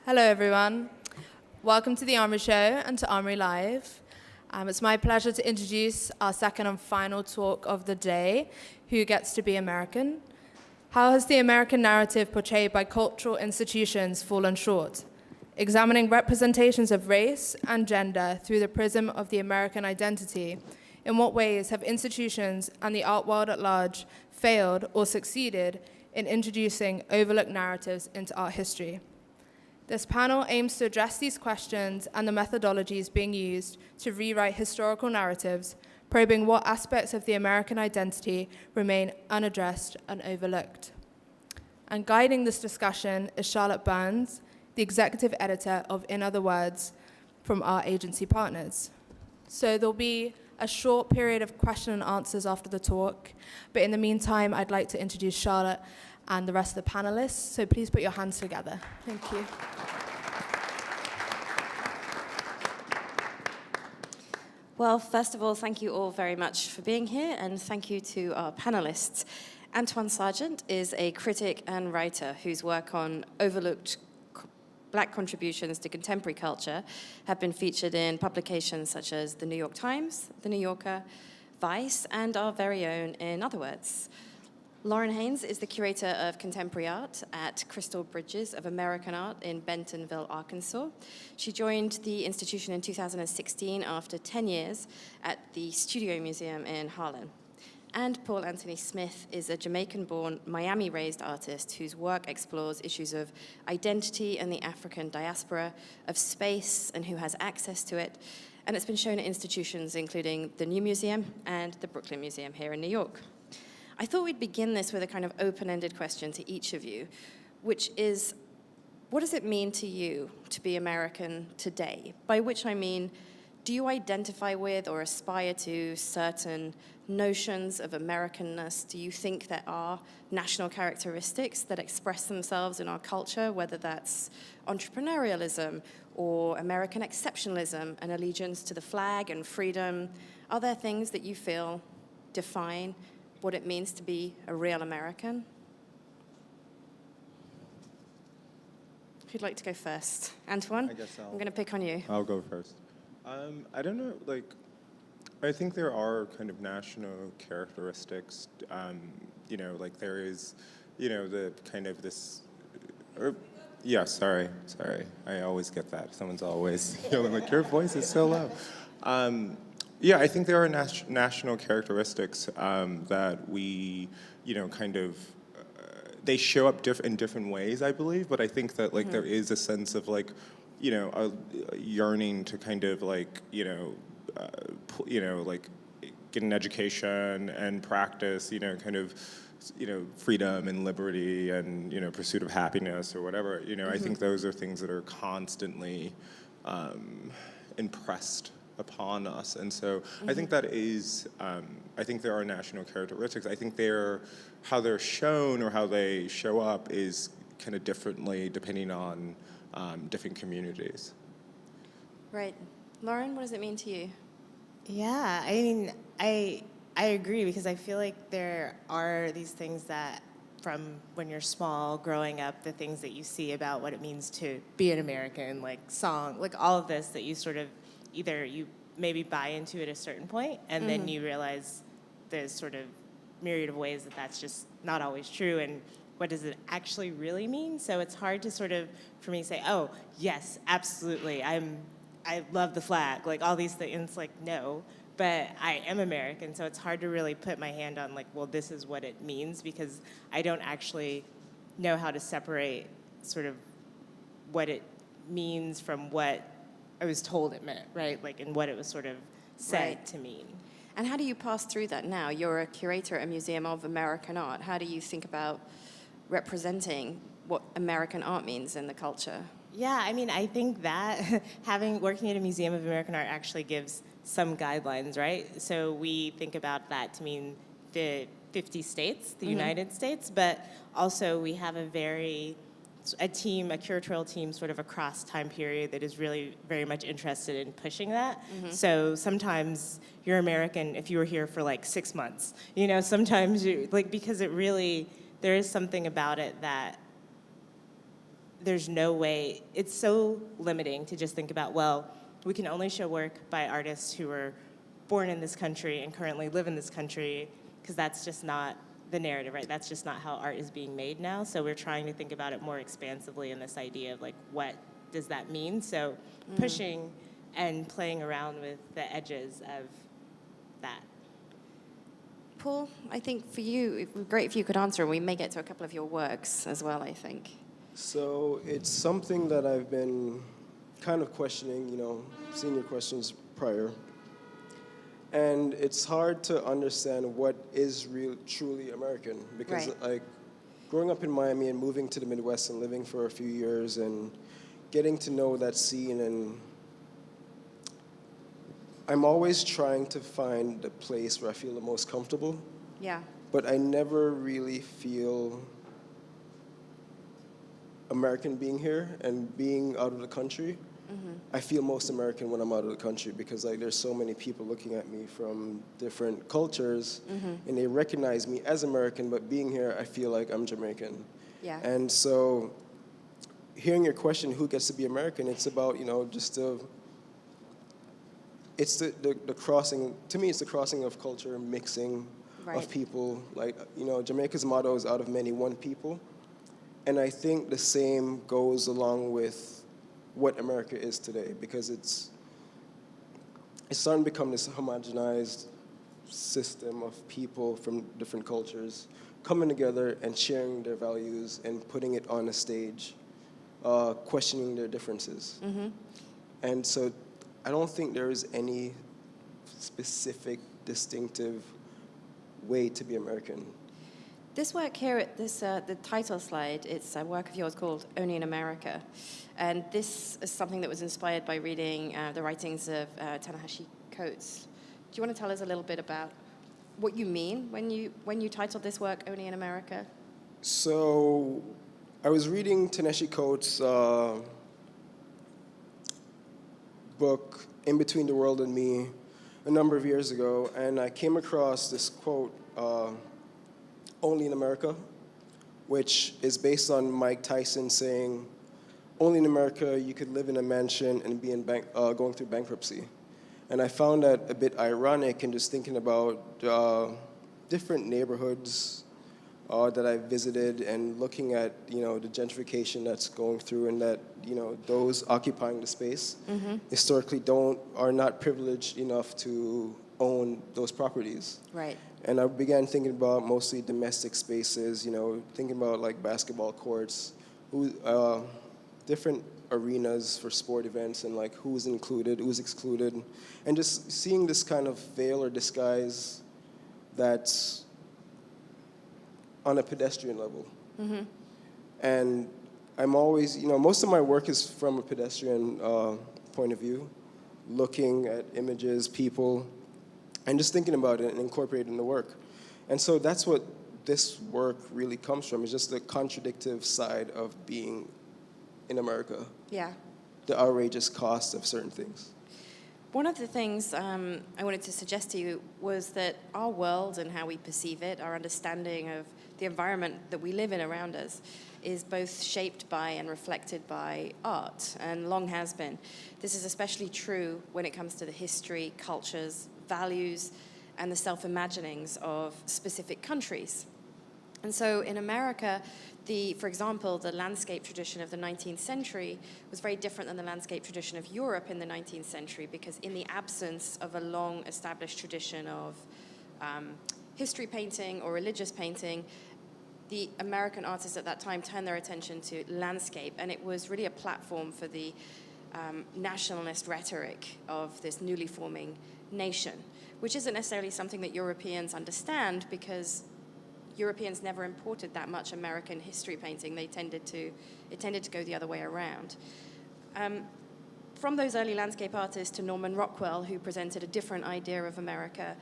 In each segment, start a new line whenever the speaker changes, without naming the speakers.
Hello, everyone. Welcome to the Armory Show and to Armory Live. It's my pleasure to introduce our second and final talk of the day, Who Gets to Be American? How has the American narrative portrayed by cultural institutions fallen short? Examining representations of race and gender through the prism of the American identity, in what ways have institutions and the art world at large failed or succeeded in introducing overlooked narratives into art history? This panel aims to address these questions and the methodologies being used to rewrite historical narratives, probing what aspects of the American identity remain unaddressed and overlooked. And guiding this discussion is Charlotte Burns, the executive editor of In Other Words from our agency partners. So there'll be a short period of question and answers after the talk, but in the meantime, I'd like to introduce Charlotte and the rest of the panelists, so please put your hands together. Thank you.
Well, first of all, thank you all very much for being here, and thank you to our panelists. Antwaun Sargent is a critic and writer whose work on overlooked Black contributions to contemporary culture have been featured in publications such as The New York Times, The New Yorker, Vice, and our very own In Other Words. Lauren Haynes is the curator of contemporary art at Crystal Bridges of American Art in Bentonville, Arkansas. She joined the institution in 2016 after 10 years at the Studio Museum in Harlem. And Paul Anthony Smith is a Jamaican-born, Miami-raised artist whose work explores issues of identity and the African diaspora, of space and who has access to it. And it's been shown at institutions including the New Museum and the Brooklyn Museum here in New York. I thought we'd begin this with a kind of open-ended question to each of you, which is, what does it mean to you to be American today? By which I mean, do you identify with or aspire to certain notions of Americanness? Do you think there are national characteristics that express themselves in our culture, whether that's entrepreneurialism or American exceptionalism, an allegiance to the flag and freedom? Are there things that you feel define what it means to be a real American? Who'd like to go first? Antwaun?
I guess
I'm going to pick on you.
I'll go first. I don't know, I think there are kind of national characteristics, like there is, the kind of this, sorry. I always get that. Someone's always yelling like, your voice is so low. I think there are national characteristics that we, they show up in different ways, I believe, but I think that there is a sense of a yearning to kind of get an education and practice, freedom and liberty and, pursuit of happiness or whatever. I think those are things that are constantly impressed upon us, and so I think that is. I think there are national characteristics. I think how they're shown or how they show up is kind of differently depending on different communities.
Right, Lauren, what does it mean to you?
Yeah, I mean, I agree, because I feel like there are these things that from when you're small, growing up, the things that you see about what it means to be an American, like song, like all of this that you sort of either you maybe buy into at a certain point, and then you realize there's sort of myriad of ways that that's just not always true, and what does it actually really mean? So it's hard to sort of, for me, to say, oh, yes, absolutely, I love the flag, like all these things, and it's like, no, but I am American, so it's hard to really put my hand on well, this is what it means, because I don't actually know how to separate sort of what it means from what I was told it meant, right? And what it was sort of said to mean.
And how do you pass through that now? You're a curator at a Museum of American Art. How do you think about representing what American art means in the culture?
Yeah, I mean, I think that working at a Museum of American Art actually gives some guidelines, right? So we think about that to mean the 50 states, the United States, but also we have a curatorial team sort of across time period that is really very much interested in pushing that. So sometimes you're American if you were here for 6 months. Sometimes you, because it really, there is something about it that there's no way, it's so limiting to just think about, well, we can only show work by artists who were born in this country and currently live in this country, because that's just not the narrative, right? That's just not how art is being made now. So we're trying to think about it more expansively in this idea of like, what does that mean? So pushing and playing around with the edges of that.
Paul, I think for you, it would be great if you could answer, and we may get to a couple of your works as well, I think.
So it's something that I've been kind of questioning, seeing your questions prior. And it's hard to understand what is truly American, because like growing up in Miami and moving to the Midwest and living for a few years and getting to know that scene, and I'm always trying to find the place where I feel the most comfortable.
Yeah.
But I never really feel American being here, and being out of the country. I feel most American when I'm out of the country, because like there's so many people looking at me from different cultures, and they recognize me as American, but being here, I feel like I'm Jamaican.
Yeah.
And so hearing your question, who gets to be American, it's about, just it's the crossing, to me it's the crossing of culture, mixing of people. Like, Jamaica's motto is out of many, one people. And I think the same goes along with what America is today, because it's starting to become this homogenized system of people from different cultures coming together and sharing their values and putting it on a stage, questioning their differences. And so I don't think there is any specific, distinctive way to be American.
This work here, the title slide, it's a work of yours called Only in America. And this is something that was inspired by reading the writings of Ta-Nehisi Coates. Do you want to tell us a little bit about what you mean when you titled this work Only in America?
So I was reading Ta-Nehisi Coates' book, In Between the World and Me, a number of years ago, and I came across this quote, Only in America, which is based on Mike Tyson saying, only in America you could live in a mansion and be going through bankruptcy. And I found that a bit ironic, and just thinking about different neighborhoods that I visited, and looking at the gentrification that's going through, and that those occupying the space historically are not privileged enough to own those properties.
Right.
And I began thinking about mostly domestic spaces, thinking about like basketball courts, different arenas for sport events, and like who's included, who's excluded, and just seeing this kind of veil or disguise that's on a pedestrian level. And I'm always, most of my work is from a pedestrian point of view, looking at images, people, and just thinking about it and incorporating the work. And so that's what this work really comes from, is just the contradictive side of being in America.
Yeah.
The outrageous cost of certain things.
One of the things I wanted to suggest to you was that our world and how we perceive it, our understanding of the environment that we live in around us, is both shaped by and reflected by art, and long has been. This is especially true when it comes to the history, cultures, values, and the self-imaginings of specific countries. And so in America, for example, the landscape tradition of the 19th century was very different than the landscape tradition of Europe in the 19th century, because in the absence of a long established tradition of history painting or religious painting, the American artists at that time turned their attention to landscape, and it was really a platform for the nationalist rhetoric of this newly forming nation, which isn't necessarily something that Europeans understand, because Europeans never imported that much American history painting. It tended to go the other way around. From those early landscape artists to Norman Rockwell, who presented a different idea of America,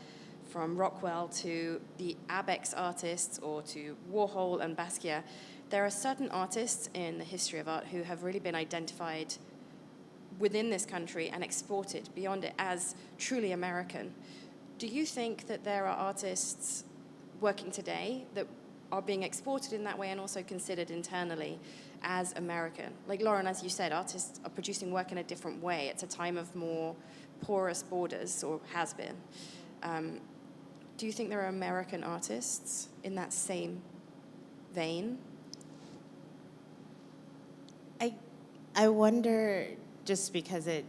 from Rockwell to the Abex artists, or to Warhol and Basquiat, there are certain artists in the history of art who have really been identified within this country and exported beyond it as truly American. Do you think that there are artists working today that are being exported in that way and also considered internally as American. Like Lauren, as you said, artists are producing work in a different way. It's a time of more porous borders, or has been. Do you think there are American artists in that same vein?
I wonder, just because it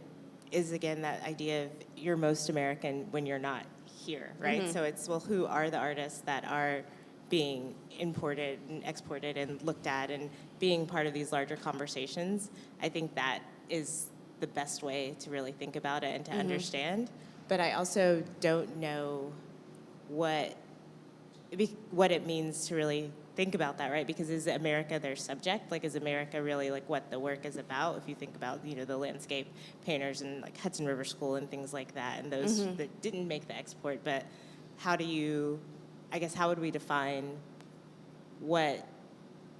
is, again, that idea of you're most American when you're not here, right?
Mm-hmm.
So it's, well, who are the artists that are being imported and exported and looked at and being part of these larger conversations? I think that is the best way to really think about it and to understand. But I also don't know what it means to really think about that, right? Because is America their subject? Like, is America really like what the work is about? If you think about, the landscape painters and like Hudson River School and things like that, and those that didn't make the export, but how would we define what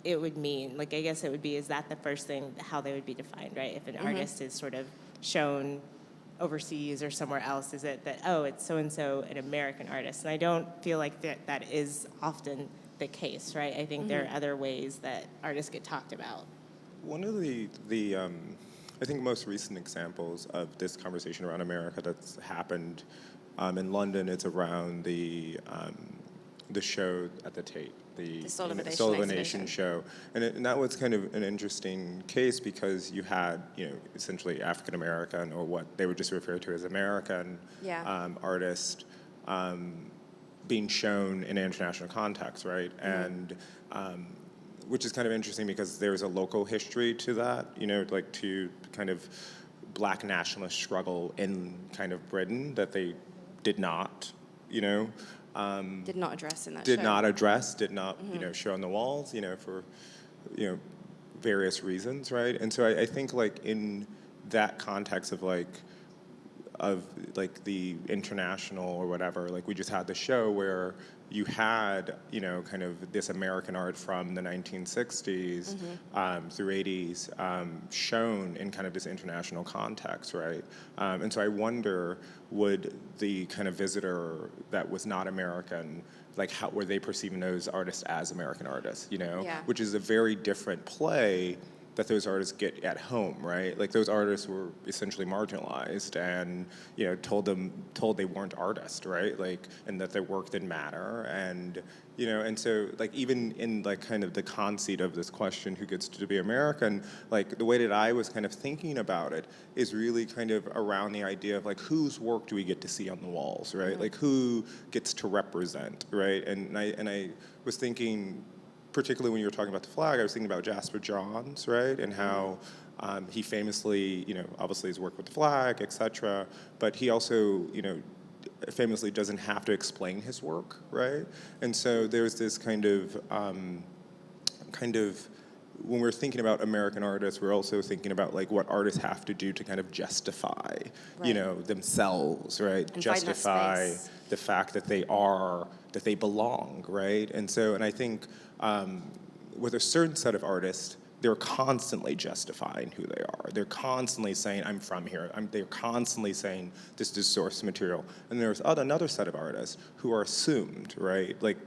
it would mean? Like, I guess it would be, is that the first thing, how they would be defined, right? If an artist is sort of shown overseas or somewhere else, is it that, oh, it's so-and-so an American artist? And I don't feel like that is often the case, right? I think there are other ways that artists get talked about.
One of the I think most recent examples of this conversation around America that's happened in London, it's around the show at the Tate, the Sullivanation show, and that was kind of an interesting case because you had essentially African American, or what they would just refer to as American artist being shown in an international context, right? And which is kind of interesting because there's a local history to that, like to kind of black nationalist struggle in kind of Britain that they did not,
Did not address in that
did
show.
not address, did not, show on the walls, for, various reasons, right? And so I think like in that context of the international or whatever, like we just had the show where you had, kind of this American art from the 1960s through 80s shown in kind of this international context, right? And so I wonder, would the kind of visitor that was not American, like how were they perceiving those artists as American artists, Which is a very different play that those artists get at home, right? Like those artists were essentially marginalized and, told they weren't artists, right? Like, and that their work didn't matter. And, and so like even in like kind of the conceit of this question, who gets to be American, like the way that I was kind of thinking about it is really kind of around the idea of like whose work do we get to see on the walls, right? Like who gets to represent, right? And I was thinking, particularly when you were talking about the flag, I was thinking about Jasper Johns, right? And how he famously, obviously has worked with the flag, et cetera, but he also, famously doesn't have to explain his work, right? And so there's this kind of, when we're thinking about American artists, we're also thinking about like what artists have to do to kind of justify, themselves, right?
And
justify the fact that they belong, right? And I think with a certain set of artists, they're constantly justifying who they are. They're constantly saying, I'm from here. They're constantly saying, this is source material. And there's another set of artists who are assumed, right? Like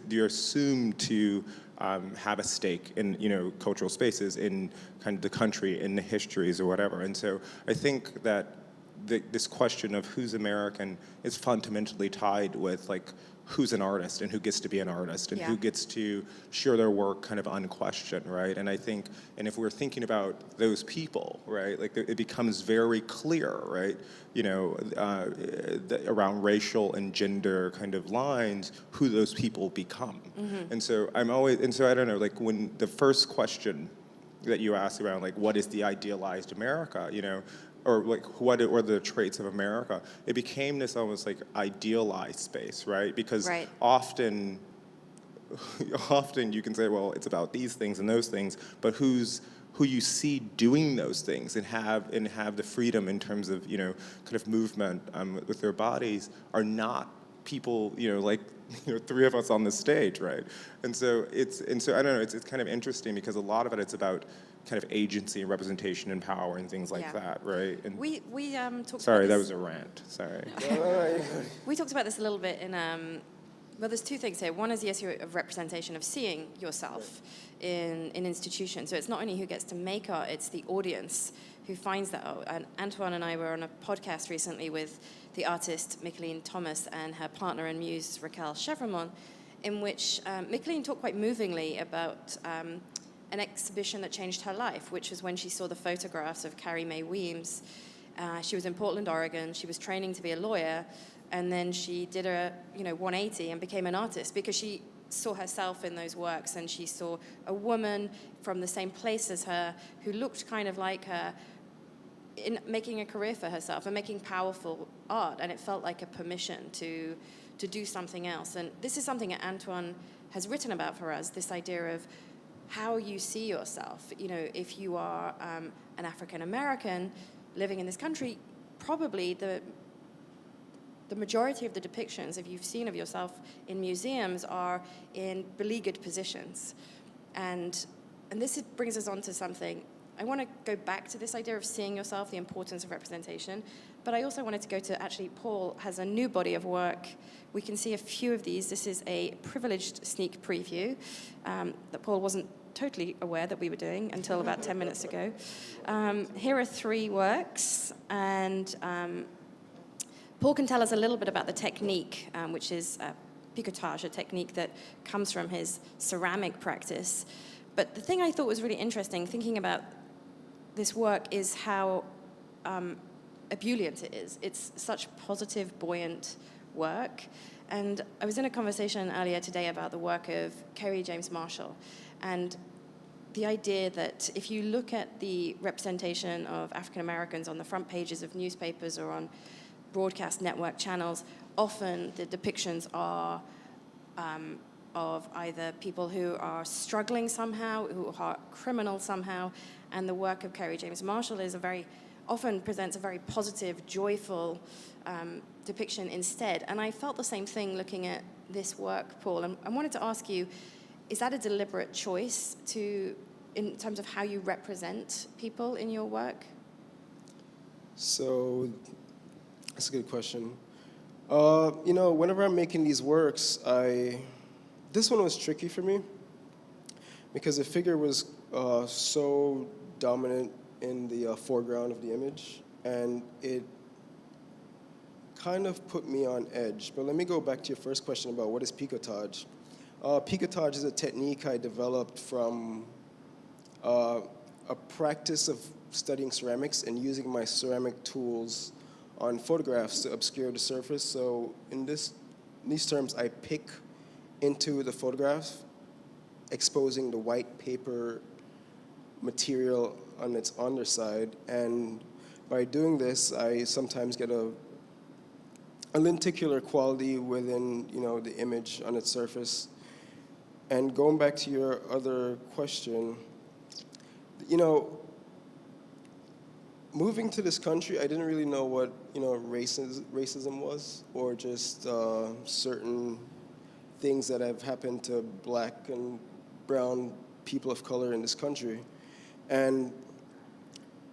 you're assumed to have a stake in, cultural spaces in kind of the country, in the histories or whatever. And so I think that this question of who's American is fundamentally tied with like who's an artist and who gets to be an artist and who gets to share their work kind of unquestioned, right? And I think, and if we're thinking about those people, right, like it becomes very clear, right, around racial and gender kind of lines, who those people become. And so I don't know, like when the first question that you asked around like what is the idealized America, or like what are the traits of America, it became this almost like idealized space, right? Because often you can say, well, it's about these things and those things, but who you see doing those things and have the freedom in terms of kind of movement with their bodies are not people like three of us on the stage, right? And so I don't know, it's kind of interesting because a lot of it's about kind of agency and representation and power and things like that, right? And
we talked
sorry,
about
that
this.
was a rant. Sorry.
We talked about this a little bit in Well, there's two things here. One is the issue of representation, of seeing yourself in institutions. So it's not only who gets to make art, it's the audience who finds that out. And Antwaun and I were on a podcast recently with the artist Micheline Thomas and her partner and muse Raquel Chevremont, in which Micheline talked quite movingly about an exhibition that changed her life, which was when she saw the photographs of Carrie Mae Weems. She was in Portland, Oregon. She was training to be a lawyer. And then she did a 180 and became an artist because she saw herself in those works, and she saw a woman from the same place as her who looked kind of like her in making a career for herself and making powerful art, and it felt like a permission to do something else. And this is something that Antwaun has written about for us, this idea of how you see yourself. If you are an African American living in this country, probably the majority of the depictions, if you've seen of yourself in museums, are in beleaguered positions. And this brings us on to something. I want to go back to this idea of seeing yourself, the importance of representation, but I also wanted to go to, actually, Paul has a new body of work. We can see a few of these. This is a privileged sneak preview that Paul wasn't totally aware that we were doing until about 10 minutes ago. Here are 3 works, and Paul can tell us a little bit about the technique, which is picotage, a technique that comes from his ceramic practice. But the thing I thought was really interesting, thinking about this work, is how ebullient it is. It's such positive, buoyant work. And I was in a conversation earlier today about the work of Kerry James Marshall, and the idea that if you look at the representation of African Americans on the front pages of newspapers or on broadcast network channels, often the depictions are of either people who are struggling somehow, who are criminal somehow, and the work of Kerry James Marshall often presents a very positive, joyful depiction instead. And I felt the same thing looking at this work, Paul. And I wanted to ask you, is that a deliberate choice in terms of how you represent people in your work?
So that's a good question. Whenever I'm making these works, this one was tricky for me because the figure was so dominant in the foreground of the image, and it kind of put me on edge. But let me go back to your first question about what is picotage. Picotage is a technique I developed from a practice of studying ceramics and using my ceramic tools on photographs to obscure the surface. So in these terms, I pick into the photograph, exposing the white paper material on its underside. And by doing this, I sometimes get a lenticular quality within, the image on its surface. And going back to your other question, moving to this country, I didn't really know what, racism was, or just certain things that have happened to black and brown people of color in this country. And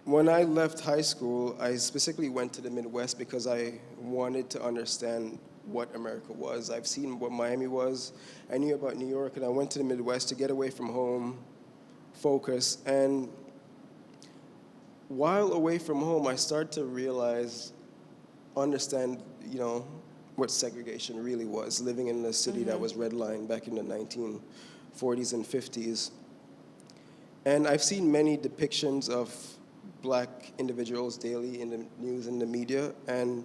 when I left high school, I specifically went to the Midwest because I wanted to understand what America was. I've seen what Miami was. I knew about New York, and I went to the Midwest to get away from home, focus. And while away from home, I started to understand, what segregation really was, living in a city that was redlined back in the 1940s and 50s. And I've seen many depictions of black individuals daily in the news and the media, and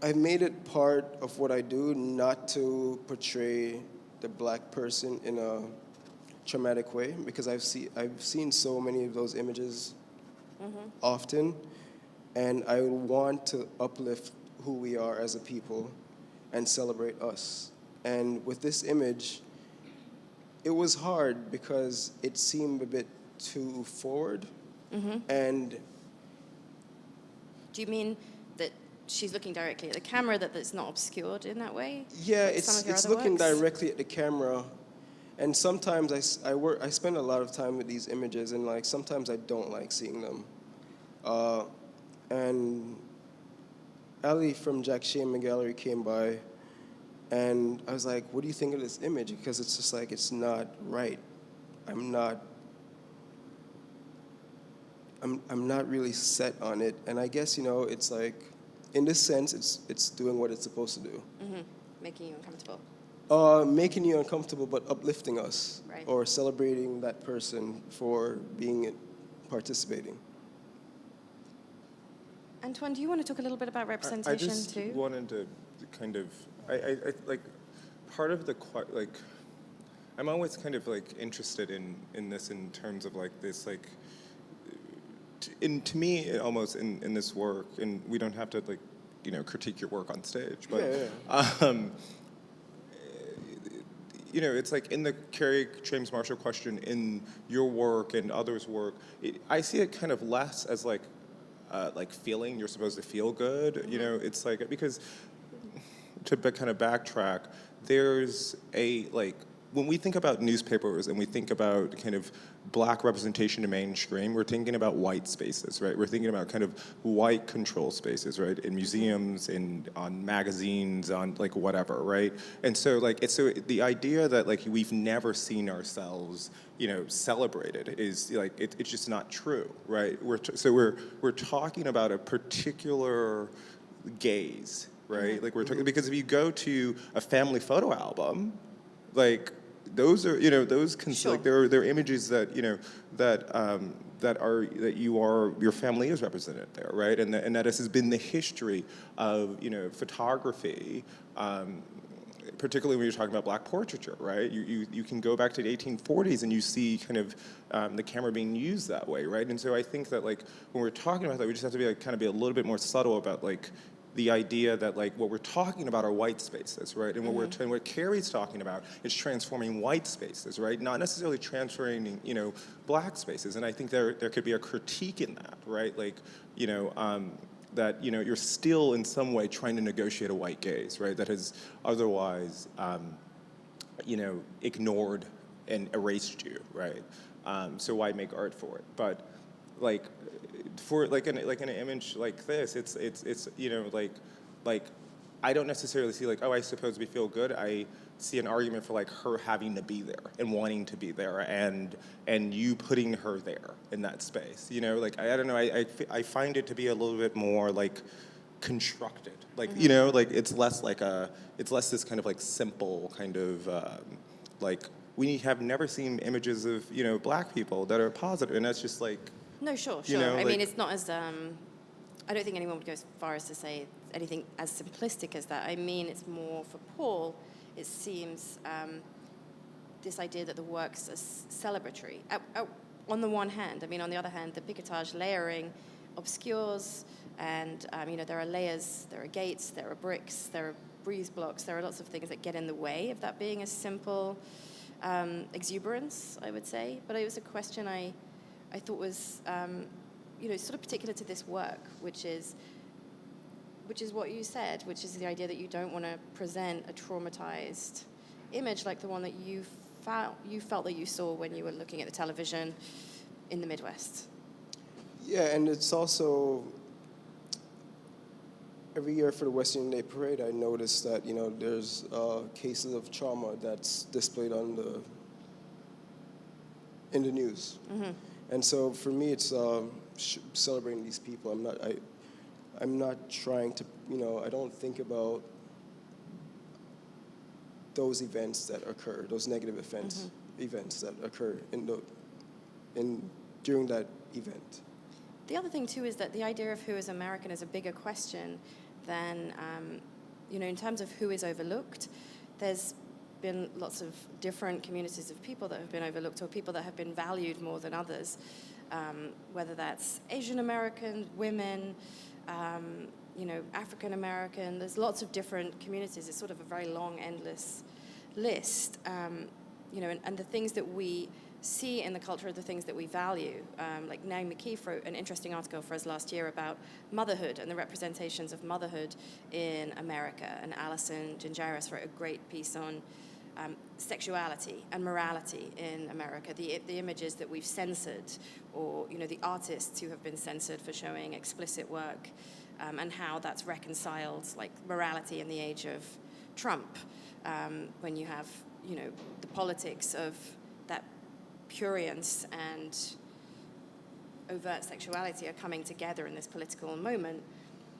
I've made it part of what I do not to portray the black person in a traumatic way, because I've seen so many of those images often, and I want to uplift who we are as a people and celebrate us. And with this image, it was hard because it seemed a bit too forward. And
do you mean that she's looking directly at the camera, that it's not obscured in that way?
yeah,
like
it's looking directly at the camera. And sometimes I spend a lot of time with these images, and sometimes I don't like seeing them. And Ali from Jack Shaman Gallery came by, And I was like, what do you think of this image? Because it's just like, it's not right. I'm not really set on it. And I guess, it's like, in this sense, it's doing what it's supposed to do.
Mm-hmm. Making you uncomfortable.
Making you uncomfortable, but uplifting us.
Right.
Or celebrating that person for participating.
Antwaun, do you want to talk a little bit about representation
I just
too?
wanted to kind of, I like, part of the, like, I'm always kind of like interested in this in terms of like this, like, to me, it almost in this work, and we don't have to like, critique your work on stage, but, it's like in the Carrie James Marshall question, in your work and others' work, I see it kind of less as like feeling you're supposed to feel good.
Mm-hmm.
It's like, because to kind of backtrack, there's a like, when we think about newspapers and we think about kind of black representation in mainstream, we're thinking about white spaces, right? We're thinking about kind of white control spaces, right? In museums, on magazines, on like whatever, right? And so like, so the idea that like we've never seen ourselves, celebrated is like, it's just not true, right? We're talking about a particular gaze, right? Like we're talking, because if you go to a family photo album, like those are,
Sure.
like there are images that, that your family is represented there, right? And that this has been the history of, photography, particularly when you're talking about black portraiture, right? You can go back to the 1840s and you see kind of the camera being used that way, right? And so I think that like when we're talking about that, we just have to be like, kind of be a little bit more subtle about like the idea that like what we're talking about are white spaces, right? And what Carrie's talking about is transforming white spaces, right? Not necessarily transferring, black spaces. And I think there could be a critique in that, right? Like, that you're still in some way trying to negotiate a white gaze, right? That has otherwise, ignored and erased you, right? So why make art for it? But like, for like an image like this, it's like I don't necessarily see like, oh, I suppose we feel good. I see an argument for like her having to be there and wanting to be there, and you putting her there in that space. Like I don't know. I find it to be a little bit more like constructed. Like like it's less this kind of like simple kind of like we have never seen images of black people that are positive, and that's just like.
No, sure. I mean, it's not as, I don't think anyone would go as far as to say anything as simplistic as that. I mean, it's more for Paul, it seems this idea that the works are celebratory. On the one hand, I mean, on the other hand, the picotage layering obscures, and, there are layers, there are gates, there are bricks, there are breeze blocks, there are lots of things that get in the way of that being a simple exuberance, I would say. But it was a question I thought was, sort of particular to this work, which is what you said, which is the idea that you don't want to present a traumatized image like the one that you felt that you saw when you were looking at the television in the Midwest.
Yeah, and it's also, every year for the Western Day Parade, I noticed that, there's cases of trauma that's displayed in the news. Mm-hmm. And so for me, it's celebrating these people. I'm not trying to, I don't think about those events that occur, those negative events that occur during that event.
The other thing too is that the idea of who is American is a bigger question than, in terms of who is overlooked. There's been lots of different communities of people that have been overlooked, or people that have been valued more than others, whether that's Asian American, women, African American. There's lots of different communities. It's sort of a very long, endless list, and the things that we see in the culture are the things that we value. Like Naomi McKeith wrote an interesting article for us last year about motherhood and the representations of motherhood in America, and Alison Gingeris wrote a great piece on sexuality and morality in America, the images that we've censored, or the artists who have been censored for showing explicit work, and how that's reconciled, like morality in the age of Trump. when you have, the politics of that prurience and overt sexuality are coming together in this political moment.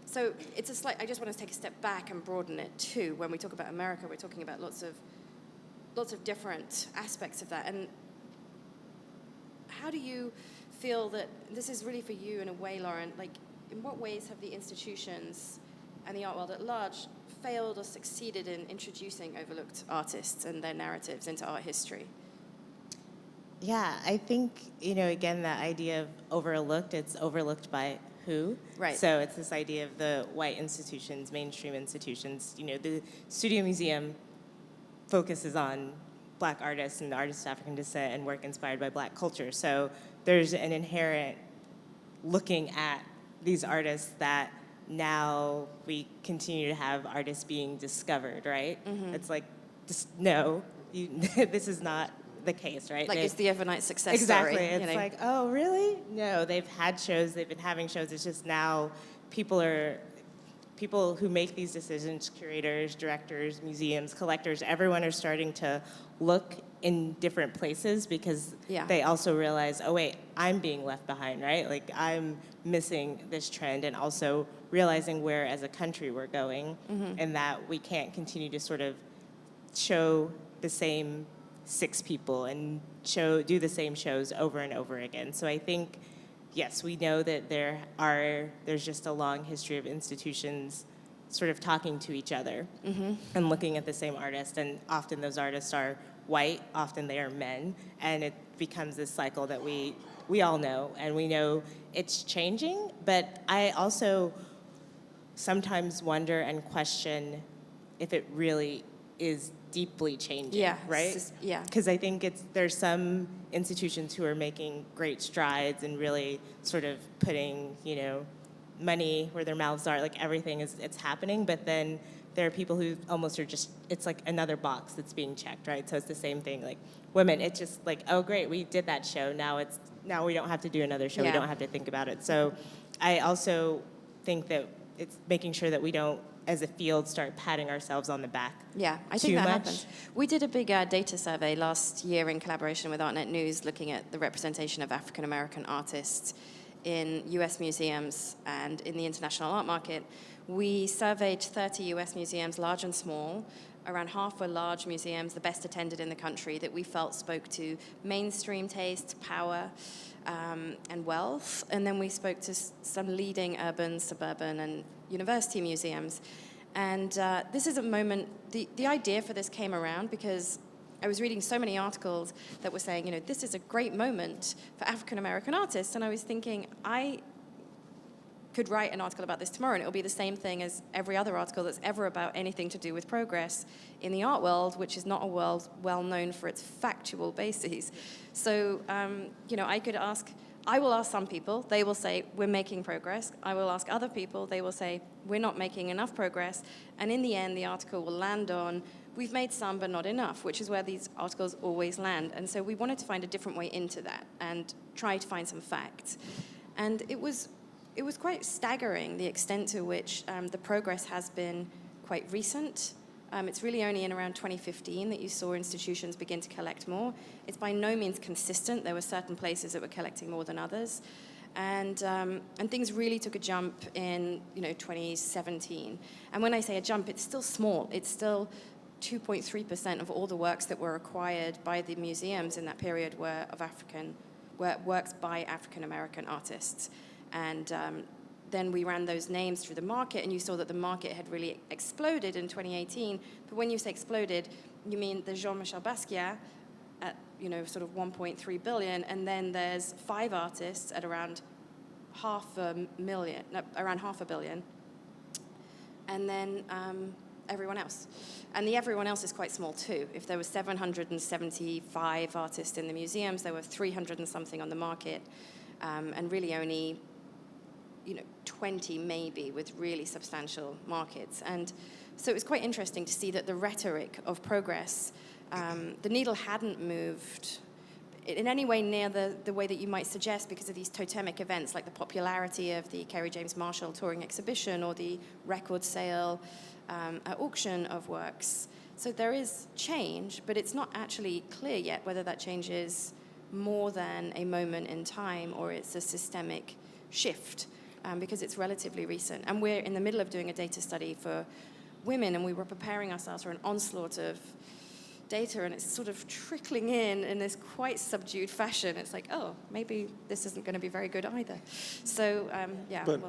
So it's I just want to take a step back and broaden it too. When we talk about America, we're talking about lots of different aspects of that. And how do you feel that, this is really for you in a way, Lauren, like in what ways have the institutions and the art world at large failed or succeeded in introducing overlooked artists and their narratives into art history?
Yeah, I think, again, that idea of overlooked, it's overlooked by who?
Right.
So it's this idea of the white institutions, mainstream institutions. The Studio Museum focuses on Black artists and artists of African descent and work inspired by Black culture. So there's an inherent looking at these artists that now we continue to have artists being discovered, right? Mm-hmm. It's like, no, this is not the case, right?
Like it's the overnight success
exactly.
story.
It's like, oh, really? No, they've had shows, they've been having shows. It's just now people who make these decisions, curators, directors, museums, collectors, everyone are starting to look in different places because they also realize, oh, wait, I'm being left behind, right? Like I'm missing this trend, and also realizing where as a country we're going, and that we can't continue to sort of show the same 6 people and do the same shows over and over again. So I think, yes, we know that there's just a long history of institutions sort of talking to each other and looking at the same artist, and often those artists are white, often they are men, and it becomes this cycle that we all know, and we know it's changing, but I also sometimes wonder and question if it really is deeply changing, right? Because I think there's some institutions who are making great strides and really sort of putting, money where their mouths are, like everything it's happening, but then there are people who almost are just, it's like another box that's being checked, right? So it's the same thing, like women, it's just like, oh great, we did that show, now we don't have to do another show, we don't have to think about it. So I also think that it's making sure that we don't, as a field, start patting ourselves on the back.
Yeah, I think that happens. We did a big data survey last year in collaboration with ArtNet News, looking at the representation of African American artists in US museums and in the international art market. We surveyed 30 US museums, large and small. Around half were large museums, the best attended in the country, that we felt spoke to mainstream taste, power, and wealth. And then we spoke to some leading urban, suburban, and university museums. And this is a moment, the idea for this came around because I was reading so many articles that were saying, this is a great moment for African American artists. And I was thinking, I could write an article about this tomorrow, and it'll be the same thing as every other article that's ever about anything to do with progress in the art world, which is not a world well known for its factual bases. So, I will ask some people, they will say, we're making progress. I will ask other people, they will say, we're not making enough progress. And in the end, the article will land on, we've made some, but not enough, which is where these articles always land. And so we wanted to find a different way into that and try to find some facts. And it was quite staggering, the extent to which the progress has been quite recent. It's really only in around 2015 that you saw institutions begin to collect more. It's by no means consistent. There were certain places that were collecting more than others. And things really took a jump in 2017. And when I say a jump, it's still small. It's still 2.3% of all the works that were acquired by the museums in that period were works by African American artists. And then we ran those names through the market, and you saw that the market had really exploded in 2018. But when you say exploded, you mean the Jean-Michel Basquiat at sort of 1.3 billion, and then there's 5 artists at around around half a billion, and then everyone else. And the everyone else is quite small too. If there were 775 artists in the museums, there were 300 and something on the market, and really only 20 maybe with really substantial markets. And so it was quite interesting to see that the rhetoric of progress, the needle hadn't moved in any way near the way that you might suggest because of these totemic events like the popularity of the Kerry James Marshall touring exhibition or the record sale at auction of works. So there is change, but it's not actually clear yet whether that change is more than a moment in time or it's a systemic shift, because it's relatively recent. And we're in the middle of doing a data study for women, and we were preparing ourselves for an onslaught of data, and it's sort of trickling in this quite subdued fashion. It's like, oh, maybe this isn't going to be very good either. So,
But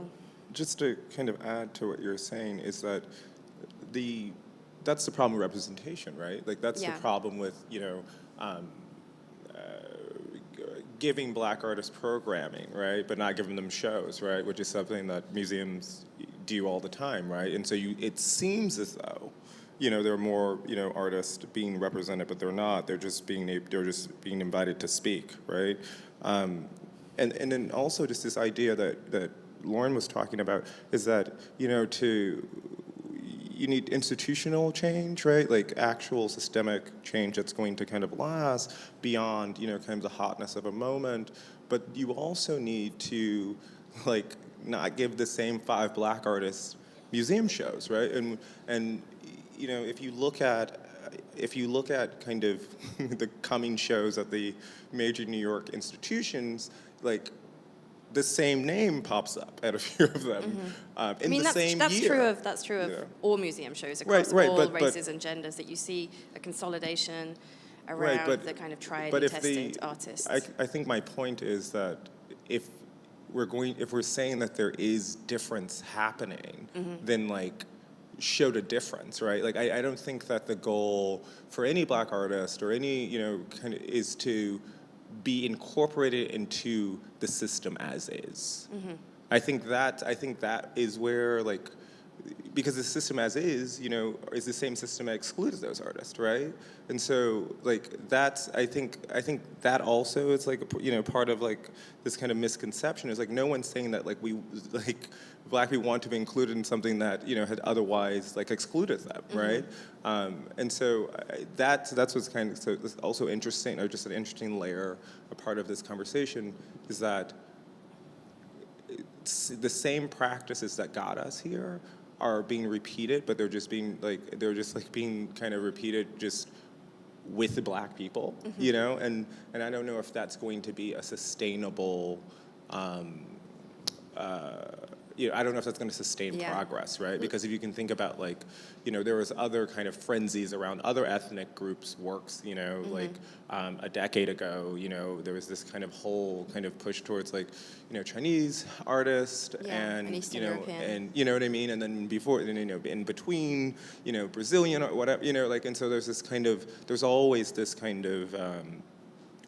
just to kind of add to what you're saying is that that's the problem with representation, right? Like that's the problem with, giving Black artists programming, right, but not giving them shows, right, which is something that museums do all the time, right? And so it seems as though, there are more, artists being represented, but they're not. They're just being invited to speak, right? And then also just this idea that Lauren was talking about is that, you need institutional change, right? Like actual systemic change that's going to kind of last beyond, kind of the hotness of a moment. But you also need to, like, not give the same 5 Black artists museum shows, right? And if you look at kind of the coming shows at the major New York institutions, like, the same name pops up at a few of them in the same year.
That's true of all museum shows across all races and genders, that you see a consolidation around the kind of tried and tested artists.
I think my point is that if we're saying that there is difference happening, then like show the difference, right? Like I don't think that the goal for any Black artist or any kind of is to be incorporated into the system as is. I think that is where, like, because the system as is the same system that excludes those artists, right? And so like I think that also is like part of like this kind of misconception is like no one's saying that like we like Black people want to be included in something that had otherwise like excluded them, right? And so that's what's kind of so also interesting, or just an interesting layer, a part of this conversation is that the same practices that got us here are being repeated, but they're just being kind of repeated just with the Black people, and I don't know if that's going to be a sustainable. I don't know if that's going to sustain progress, right? Because if you can think about like, there was other kind of frenzies around other ethnic groups' works, like a decade ago, there was this kind of whole kind of push towards like, Chinese artists and
Eastern European.
and you know what I mean, and then before, in between, Brazilian or whatever, like, and so there's always this kind of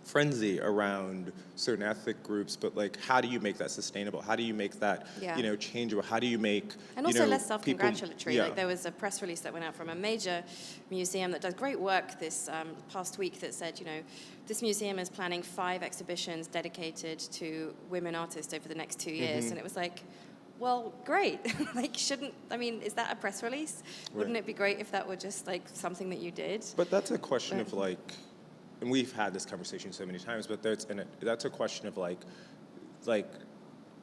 frenzy around certain ethnic groups, but like, how do you make that sustainable? How do you make that, changeable? How do you make,
and also less self-congratulatory.
People,
Like there was a press release that went out from a major museum that does great work this past week that said, this museum is planning 5 exhibitions dedicated to women artists over the next 2 years, and it was like, well, great. Like, is that a press release? Wouldn't it be great if that were just like something that you did?
But that's a question of like, and we've had this conversation so many times, but that's a question of like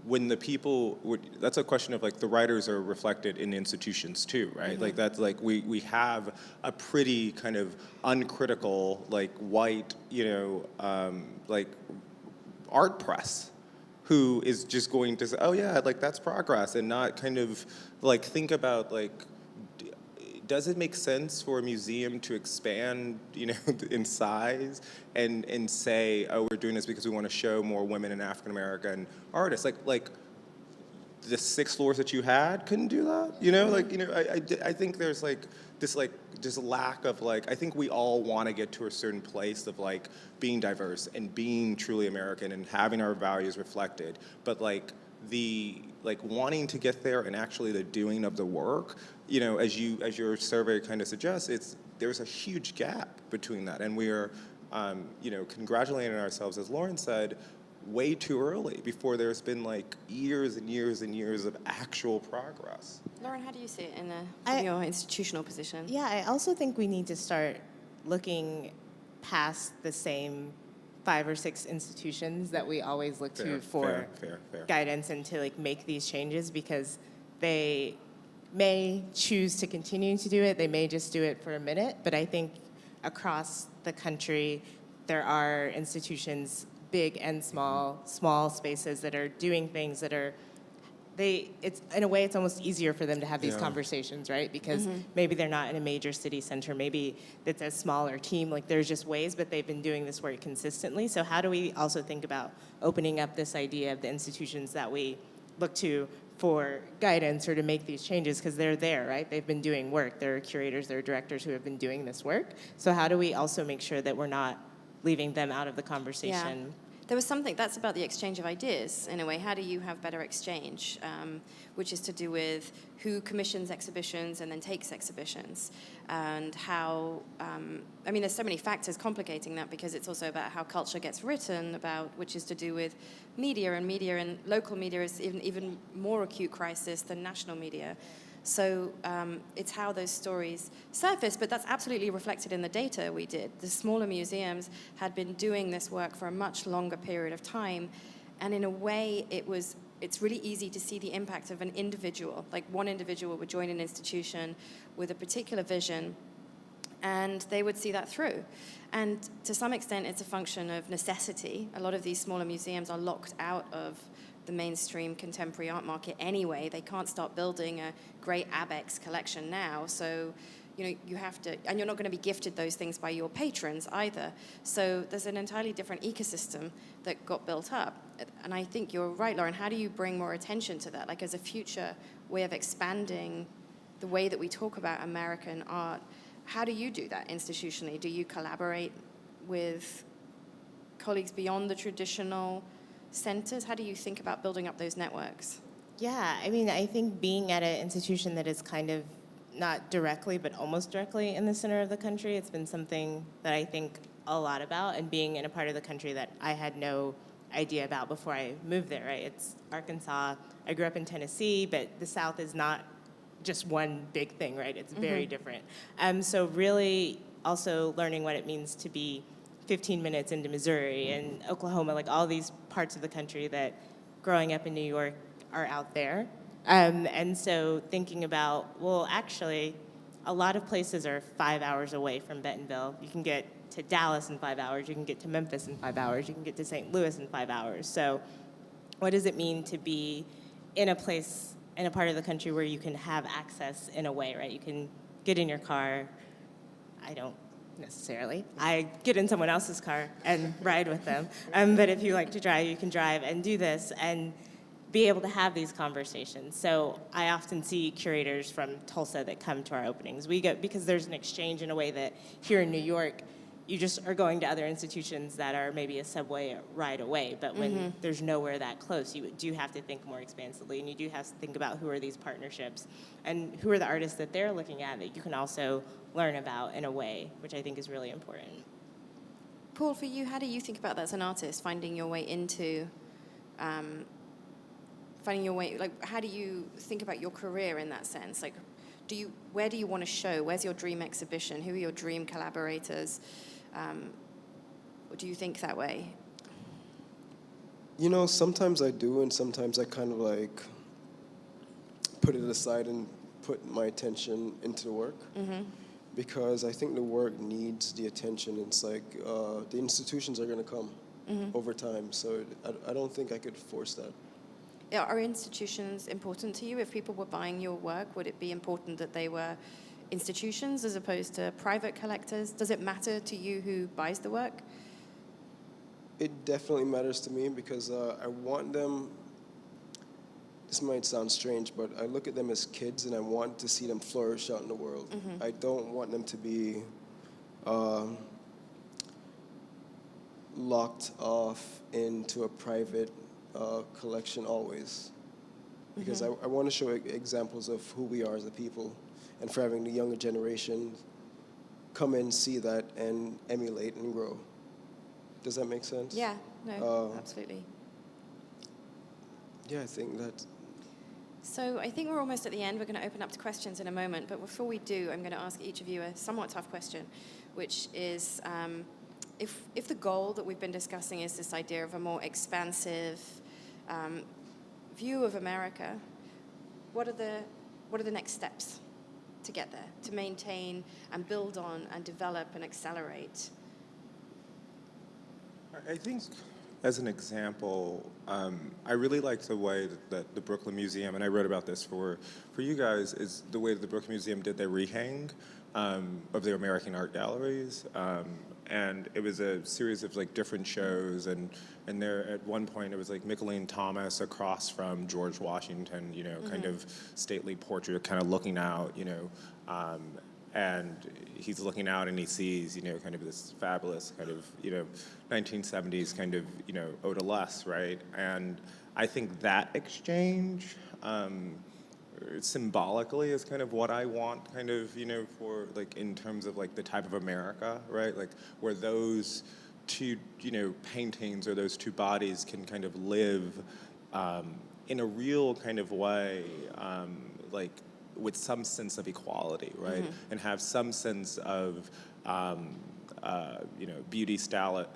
when the people that's a question of like the writers are reflected in institutions too, right? Like that's like we have a pretty kind of uncritical like white like art press who is just going to say, oh yeah, like that's progress, and not kind of like think about like, does it make sense for a museum to expand, in size and say, oh, we're doing this because we want to show more women and African American artists? Like the 6 floors that you had couldn't do that, I think there's like this like just lack of like, I think we all want to get to a certain place of like being diverse and being truly American and having our values reflected, but like the like wanting to get there and actually the doing of the work, as your survey kind of suggests, there's a huge gap between that, and we are, congratulating ourselves, as Lauren said, way too early before there's been like years and years and years of actual progress.
Lauren, how do you see it in your institutional position?
Yeah, I also think we need to start looking past the same 5 or 6 institutions that we always look to for
fair.
guidance and to like make these changes, because they may choose to continue to do it. They may just do it for a minute. But I think across the country, there are institutions, big and small spaces that are doing things that are, it's in a way, it's almost easier for them to have these
Yeah.
conversations, right? Because maybe they're not in a major city center, maybe it's a smaller team, like there's just ways, but they've been doing this work consistently. So how do we also think about opening up this idea of the institutions that we look to for guidance or to make these changes, because they're there, right? They've been doing work. There are curators, there are directors who have been doing this work. So how do we also make sure that we're not leaving them out of the conversation?
Yeah. There was something, that's about the exchange of ideas, in a way. How do you have better exchange? Which is to do with who commissions exhibitions and then takes exhibitions. And how, I mean, there's so many factors complicating that, because it's also about how culture gets written about, which is to do with media and local media is even more acute crisis than national media. So it's how those stories surface, but that's absolutely reflected in the data we did. The smaller museums had been doing this work for a much longer period of time, and in a way it's really easy to see the impact of an individual. Like one individual would join an institution with a particular vision, and they would see that through. And to some extent, it's a function of necessity. A lot of these smaller museums are locked out of the mainstream contemporary art market anyway. They can't start building a great Abex collection now. So, you have to, and you're not going to be gifted those things by your patrons either. So there's an entirely different ecosystem that got built up. And I think you're right, Lauren. How do you bring more attention to that? Like as a future way of expanding the way that we talk about American art, how do you do that institutionally? Do you collaborate with colleagues beyond the traditional centers? How do you think about building up those networks?
Yeah, I mean, I think being at an institution that is kind of not directly, but almost directly in the center of the country, it's been something that I think a lot about, and being in a part of the country that I had no idea about before I moved there, right? It's Arkansas. I grew up in Tennessee, but the South is not just one big thing, right? It's very different. So really also learning what it means to be 15 minutes into Missouri and Oklahoma, like all these parts of the country that growing up in New York are out there. And so thinking about, well, actually, a lot of places are 5 hours away from Bentonville. You can get to Dallas in 5 hours. You can get to Memphis in 5 hours. You can get to St. Louis in 5 hours. So what does it mean to be in a place, in a part of the country where you can have access in a way, right? You can get in your car. I don't necessarily. I get in someone else's car and ride with them. But if you like to drive, you can drive and do this and be able to have these conversations. So I often see curators from Tulsa that come to our openings. We go because there's an exchange in a way that here in New York, you just are going to other institutions that are maybe a subway ride away. But when there's nowhere that close, you do have to think more expansively, and you do have to think about who are these partnerships and who are the artists that they're looking at that you can also learn about in a way, which I think is really important.
Paul, for you, how do you think about that as an artist, finding your way into, like, how do you think about your career in that sense? Like, where do you want to show? Where's your dream exhibition? Who are your dream collaborators? Or do you think that way?
Sometimes I do, and sometimes I kind of like put it aside and put my attention into the work. Because I think the work needs the attention. It's like the institutions are going to come over time, so I don't think I could force that.
Are institutions important to you? If people were buying your work, would it be important that they were institutions as opposed to private collectors? Does it matter to you who buys the work?
It definitely matters to me because I want them, this might sound strange, but I look at them as kids and I want to see them flourish out in the world. I don't want them to be locked off into a private collection always. Because I want to show examples of who we are as a people, and for having the younger generation come in, see that, and emulate and grow. Does that make sense?
Yeah, no, absolutely.
Yeah, I think that.
So I think we're almost at the end. We're going to open up to questions in a moment, but before we do, I'm going to ask each of you a somewhat tough question, which is, if the goal that we've been discussing is this idea of a more expansive view of America, what are the what are the next steps to get there, to maintain and build on and develop and accelerate?
I think, as an example, I really like the way that the Brooklyn Museum, and I wrote about this for you guys, is the way that the Brooklyn Museum did their rehang of their American art galleries. And it was a series of like different shows, and there at one point it was like Mickalene Thomas across from George Washington, you know, kind of stately portrait, kind of looking out, you know, and he's looking out and he sees, you know, kind of this fabulous kind of, you know, 1970s kind of, you know, odalisque, right? And I think that exchange symbolically is kind of what I want kind of, you know, for like in terms of like the type of America, right? Like where those two, you know, paintings or those two bodies can kind of live in a real kind of way, like with some sense of equality, right? And have some sense of, you know, beauty status,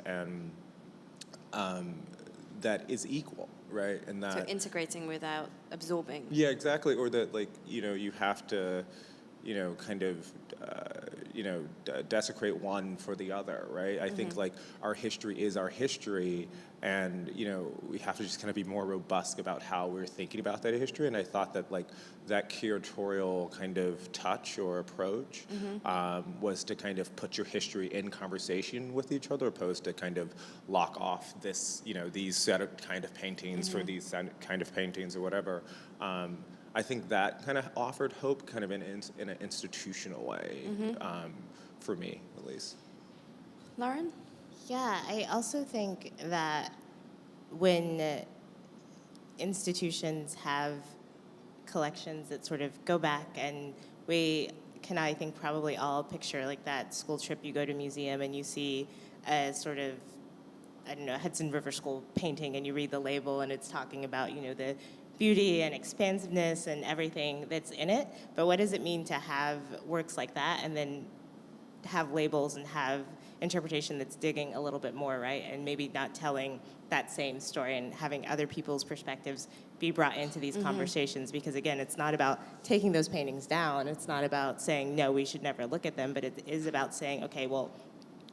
and that is equal, right? And that
So integrating without absorbing.
yeah, exactly. Or that, like, you know, you have to, you know, kind of, you know, desecrate one for the other, right? I think, like, our history is our history, and, you know, we have to just kind of be more robust about how we're thinking about that history. And I thought that, like, that curatorial kind of touch or approach was to kind of put your history in conversation with each other, opposed to kind of lock off this, you know, these set of kind of paintings for these kind of paintings or whatever. I think that kind of offered hope kind of in an institutional way, for me, at least.
Lauren?
Yeah, I also think that when institutions have collections that sort of go back, and we can, I think, probably all picture like that school trip, you go to a museum and you see a sort of, I don't know, Hudson River School painting, and you read the label and it's talking about, you know, the beauty and expansiveness and everything that's in it. But what does it mean to have works like that and then have labels and have interpretation that's digging a little bit more, right? And maybe not telling that same story, and having other people's perspectives be brought into these conversations. Because again, it's not about taking those paintings down. It's not about saying, no, we should never look at them. But it is about saying, okay, well,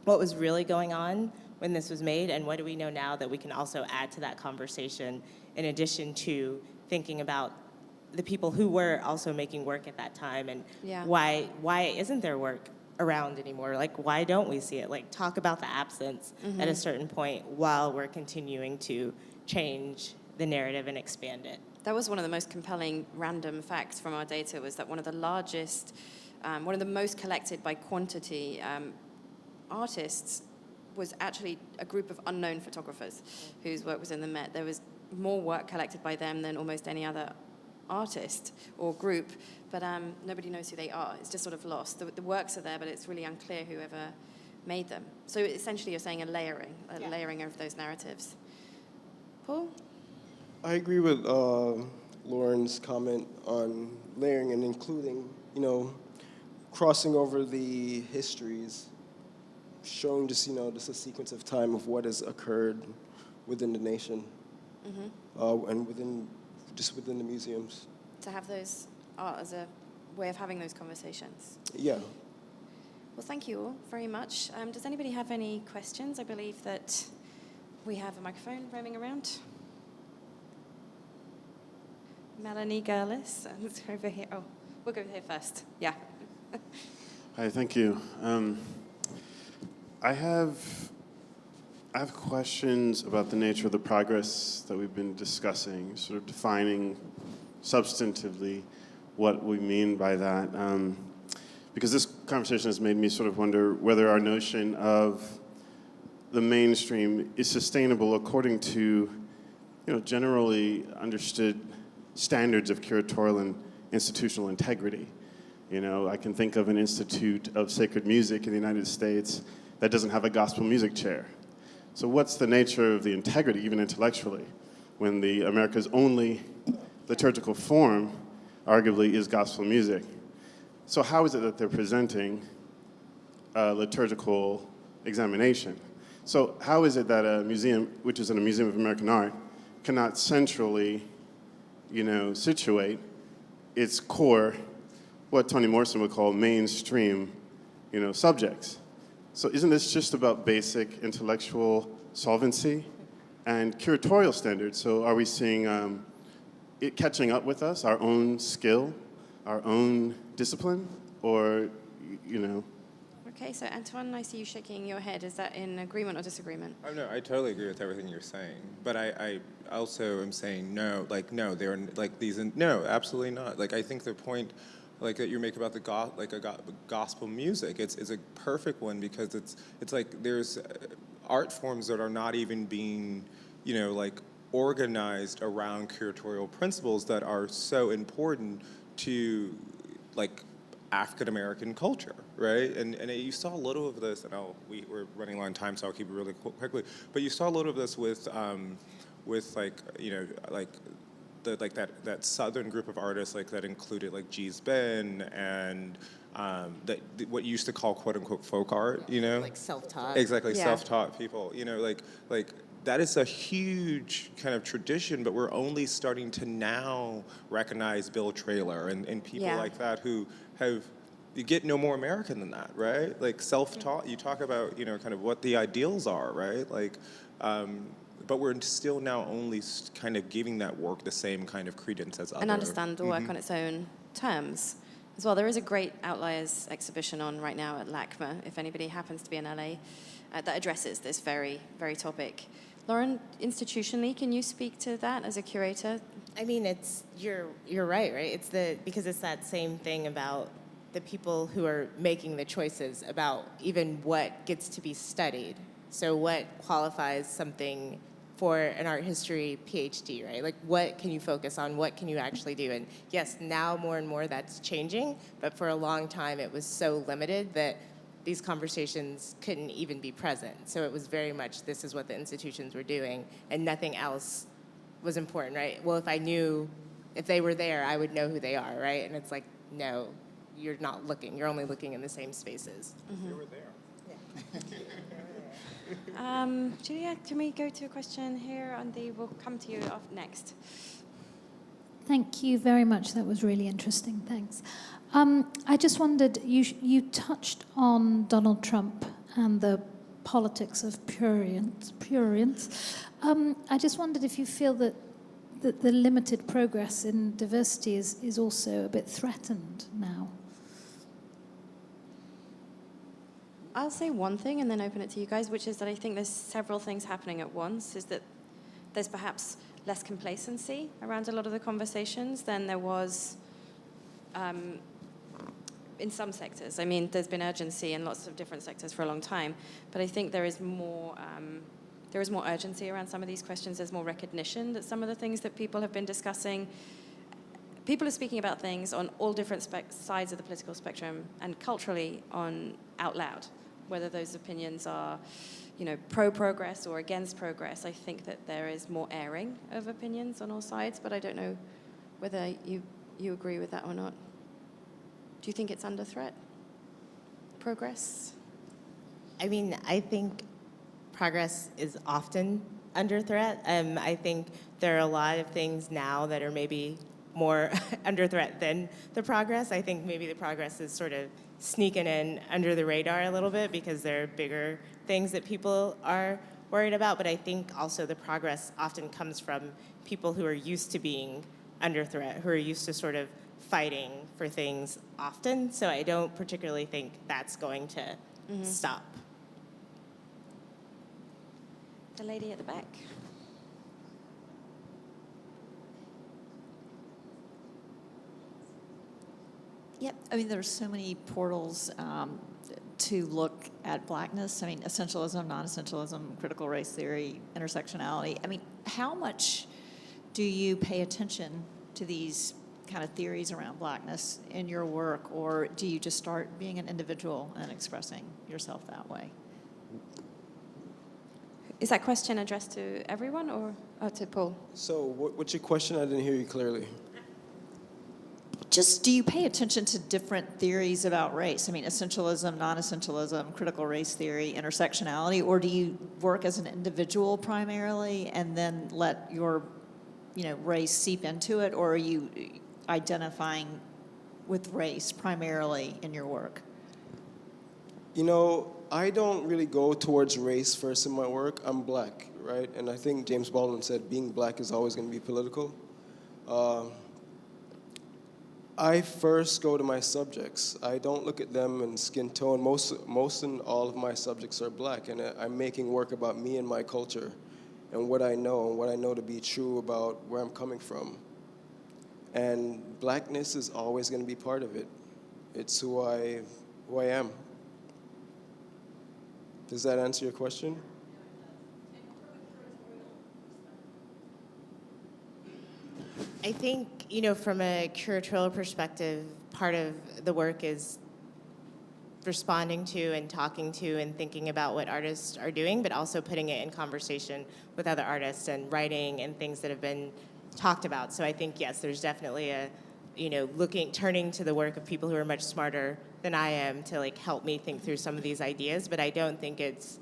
what was really going on when this was made, and what do we know now that we can also add to that conversation, in addition to thinking about the people who were also making work at that time, and why isn't there work around anymore? Like, why don't we see it? Like, talk about the absence at a certain point while we're continuing to change the narrative and expand it.
That was one of the most compelling random facts from our data, was that one of the largest, one of the most collected by quantity artists was actually a group of unknown photographers whose work was in the Met. There was more work collected by them than almost any other artist or group, but nobody knows who they are. It's just sort of lost. The works are there, but it's really unclear whoever made them. So essentially you're saying a layering of those narratives. Paul?
I agree with Lauren's comment on layering and including, you know, crossing over the histories, showing just, you know, just a sequence of time of what has occurred within the nation, and within the museums.
To have those art as a way of having those conversations.
Yeah.
Well, thank you all very much. Does anybody have any questions? I believe that we have a microphone roaming around. Melanie Gerlis, let's go over here. Oh, we'll go here first. Yeah.
Hi, thank you. I have questions about the nature of the progress that we've been discussing, sort of defining substantively what we mean by that. Because this conversation has made me sort of wonder whether our notion of the mainstream is sustainable according to, you know, generally understood standards of curatorial and institutional integrity. You know, I can think of an Institute of Sacred Music in the United States that doesn't have a gospel music chair. So what's the nature of the integrity, even intellectually, when the America's only liturgical form, arguably, is gospel music? So how is it that they're presenting a liturgical examination? So how is it that a museum, which is a Museum of American Art, cannot centrally situate its core, what Toni Morrison would call mainstream, subjects. So isn't this just about basic intellectual solvency and curatorial standards? So are we seeing it catching up with us, our own skill, our own discipline, or,
Okay, so Antwaun, I see you shaking your head. Is that in agreement or disagreement?
Oh, no, I totally agree with everything you're saying. But I also am saying no, no, they're like these, no, absolutely not. Like, I think the point that you make about the gospel music, it's a perfect one because it's like there's art forms that are not even being, organized around curatorial principles that are so important to, African American culture, right? And you saw a little of this, and we're running low on time, so I'll keep it really quickly. But you saw a little of this with that southern group of artists, that included Gee's Ben and what you used to call quote unquote folk art,
Like self-taught.
Exactly,
Yeah.
self-taught people, that is a huge kind of tradition, but we're only starting to now recognize Bill Traylor and people
Yeah.
like that who you get no more American than that, right? Self-taught, you talk about, kind of what the ideals are, right? But we're still now only kind of giving that work the same kind of credence as other.
And understand the work on its own terms as well. There is a great Outliers exhibition on right now at LACMA, if anybody happens to be in LA, that addresses this very, very topic. Lauren, institutionally, can you speak to that as a curator?
I mean, you're right? It's because it's that same thing about the people who are making the choices about even what gets to be studied. So what qualifies something for an art history PhD, right? What can you focus on? What can you actually do? And yes, now more and more that's changing, but for a long time it was so limited that these conversations couldn't even be present. So it was very much, this is what the institutions were doing, and nothing else was important, right? Well, if they were there, I would know who they are, right? And it's no, you're not looking. You're only looking in the same spaces.
They were there.
Julia, can we go to a question here? We'll come to you next.
Thank you very much. That was really interesting. Thanks. I just wondered, you touched on Donald Trump and the politics of prurience. I just wondered if you feel that the limited progress in diversity is also a bit threatened now.
I'll say one thing and then open it to you guys, which is that I think there's several things happening at once. Is that there's perhaps less complacency around a lot of the conversations than there was in some sectors. I mean, there's been urgency in lots of different sectors for a long time, but I think there is more urgency around some of these questions. There's more recognition that some of the things that people have been discussing, people are speaking about things on all different sides of the political spectrum and culturally out loud, whether those opinions are, pro-progress or against progress. I think that there is more airing of opinions on all sides, but I don't know whether you agree with that or not. Do you think it's under threat? Progress?
I mean, I think progress is often under threat. I think there are a lot of things now that are maybe more under threat than the progress. I think maybe the progress is sort of sneaking in under the radar a little bit because there are bigger things that people are worried about. But I think also the progress often comes from people who are used to being under threat, who are used to sort of fighting for things often. So I don't particularly think that's going to stop.
The lady at the back.
Yep. I mean, there are so many portals to look at blackness. I mean, essentialism, non-essentialism, critical race theory, intersectionality. I mean, how much do you pay attention to these kind of theories around blackness in your work, or do you just start being an individual and expressing yourself that way?
Is that question addressed to everyone or to Paul?
So what's your question? I didn't hear you clearly.
Just do you pay attention to different theories about race? I mean, essentialism, non-essentialism, critical race theory, intersectionality, or do you work as an individual primarily and then let your race seep into it, or are you identifying with race primarily in your work?
You know, I don't really go towards race first in my work. I'm black, right? And I think James Baldwin said being black is always going to be political. I first go to my subjects. I don't look at them in skin tone. Most and all of my subjects are black, and I'm making work about me and my culture and what I know to be true about where I'm coming from. And blackness is always going to be part of it. It's who I am. Does that answer your question?
I think, from a curatorial perspective, part of the work is responding to and talking to and thinking about what artists are doing, but also putting it in conversation with other artists and writing and things that have been talked about. So I think, yes, there's definitely a, turning to the work of people who are much smarter than I am to help me think through some of these ideas, but I don't think it's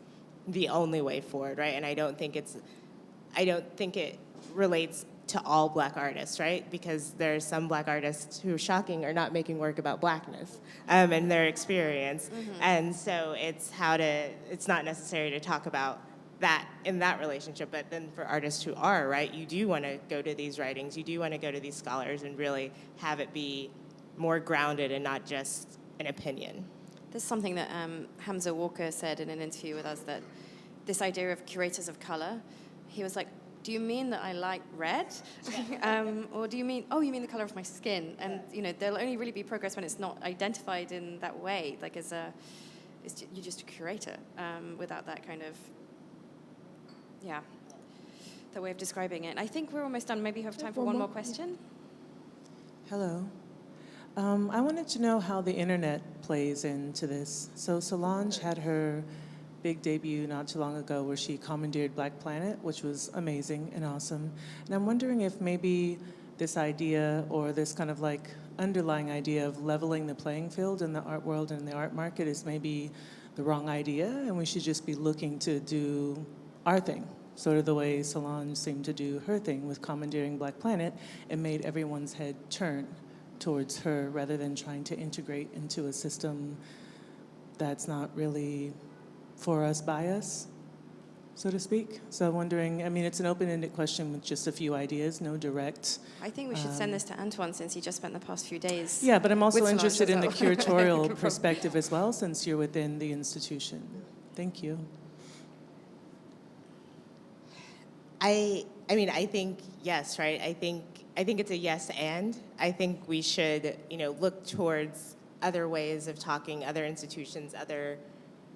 the only way forward, right? And I don't think it relates to all black artists, right? Because there are some black artists who, shocking, are not making work about blackness and their experience. Mm-hmm. And so it's not necessary to talk about that in that relationship, but then for artists who are, right, you do want to go to these writings, you do want to go to these scholars and really have it be more grounded and not just an opinion.
There's something that Hamza Walker said in an interview with us, that this idea of curators of color, he was like, do you mean that I like red? Or do you mean, you mean the color of my skin? And, there'll only really be progress when it's not identified in that way, you're just a curator without that kind of, the way of describing it. I think we're almost done. Maybe you have time for one more question?
Hello. I wanted to know how the internet plays into this. So Solange had her big debut not too long ago where she commandeered BlackPlanet, which was amazing and awesome. And I'm wondering if maybe this idea or this kind of underlying idea of leveling the playing field in the art world and the art market is maybe the wrong idea, and we should just be looking to do our thing, sort of the way Solange seemed to do her thing with commandeering BlackPlanet and made everyone's head turn towards her rather than trying to integrate into a system that's not really for us, by us, so to speak. So I'm wondering, it's an open-ended question with just a few ideas, no direct.
I think we should send this to Antwaun since he just spent the past few days.
Yeah, but I'm also
with
interested in the
Solange as well.
curatorial perspective as well, since you're within the institution. Thank you.
I think yes, right? I think it's a yes and. I think we should, look towards other ways of talking, other institutions, other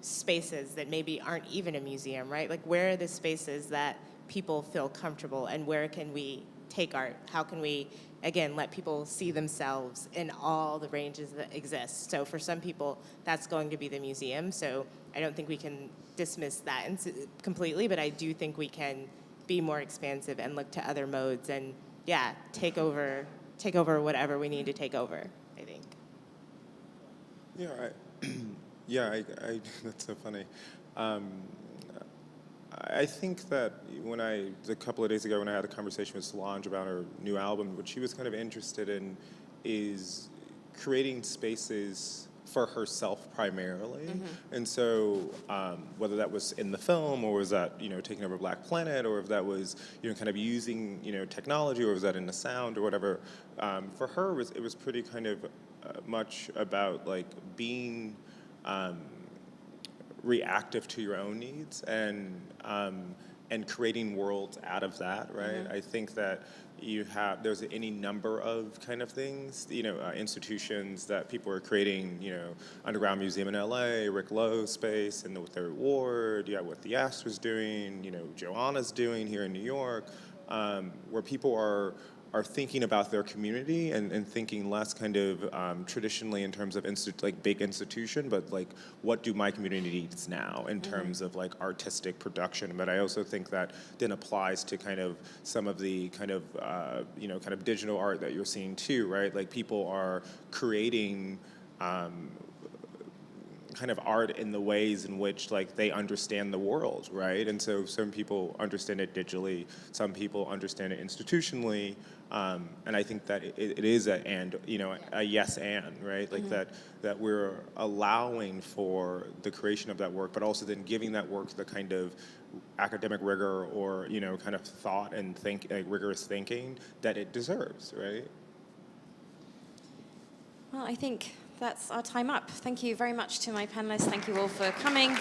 spaces that maybe aren't even a museum, right? Where are the spaces that people feel comfortable, and where can we take art? How can we, again, let people see themselves in all the ranges that exist? So for some people, that's going to be the museum. So I don't think we can dismiss that completely, but I do think we can be more expansive and look to other modes and, take over whatever we need to take over, I think.
Yeah, that's so funny. I think that a couple of days ago when I had a conversation with Solange about her new album, what she was kind of interested in is creating spaces for herself primarily. Mm-hmm. And so whether that was in the film, or was that, taking over BlackPlanet, or if that was, kind of using, technology, or was that in the sound or whatever, for her, it was pretty kind of much about being reactive to your own needs and creating worlds out of that, right? Mm-hmm. I think that there's any number of kind of things, institutions that people are creating, Underground Museum in LA, Rick Lowe's space, and with their award, what the Astor's doing, Joanna's doing here in New York, where people are thinking about their community and thinking less kind of traditionally in terms of big institution, but what do my community needs now in terms of artistic production. But I also think that then applies to kind of some of the kind of kind of digital art that you're seeing too, right? People are creating kind of art in the ways in which like they understand the world, right? And so some people understand it digitally, some people understand it institutionally, and I think that it is a yes and, right? Like that we're allowing for the creation of that work, but also then giving that work the kind of academic rigor or kind of thought and rigorous thinking that it deserves, right?
Well, I think that's our time up. Thank you very much to my panelists. Thank you all for coming.